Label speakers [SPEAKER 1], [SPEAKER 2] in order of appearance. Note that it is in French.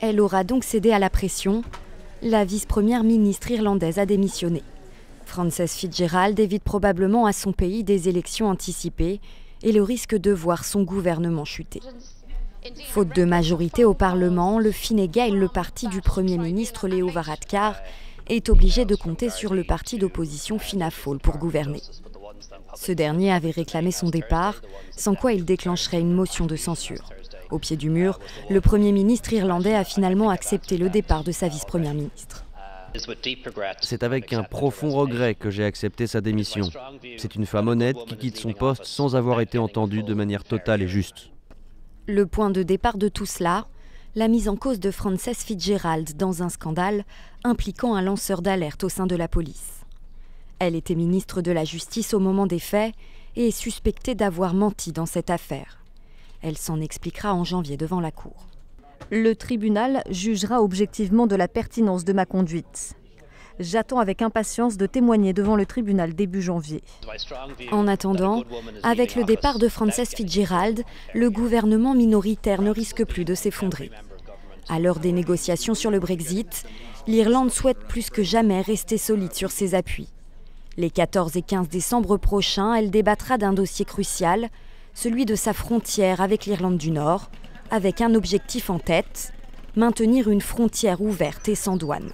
[SPEAKER 1] Elle aura donc cédé à la pression. La vice-première ministre irlandaise a démissionné. Frances Fitzgerald évite probablement à son pays des élections anticipées et le risque de voir son gouvernement chuter. Faute de majorité au Parlement, le Fine Gael, le parti du Premier ministre Leo Varadkar, est obligé de compter sur le parti d'opposition Fianna Fáil pour gouverner. Ce dernier avait réclamé son départ, sans quoi il déclencherait une motion de censure. Au pied du mur, le Premier ministre irlandais a finalement accepté le départ de sa vice-première ministre.
[SPEAKER 2] C'est avec un profond regret que j'ai accepté sa démission. C'est une femme honnête qui quitte son poste sans avoir été entendue de manière totale et juste.
[SPEAKER 1] Le point de départ de tout cela, la mise en cause de Frances Fitzgerald dans un scandale impliquant un lanceur d'alerte au sein de la police. Elle était ministre de la Justice au moment des faits et est suspectée d'avoir menti dans cette affaire. Elle s'en expliquera en janvier devant la Cour.
[SPEAKER 3] Le tribunal jugera objectivement de la pertinence de ma conduite. J'attends avec impatience de témoigner devant le tribunal début janvier.
[SPEAKER 1] En attendant, avec le départ de Frances Fitzgerald, le gouvernement minoritaire ne risque plus de s'effondrer. À l'heure des négociations sur le Brexit, l'Irlande souhaite plus que jamais rester solide sur ses appuis. Les 14 et 15 décembre prochains, elle débattra d'un dossier crucial, celui de sa frontière avec l'Irlande du Nord, avec un objectif en tête, maintenir une frontière ouverte et sans douane.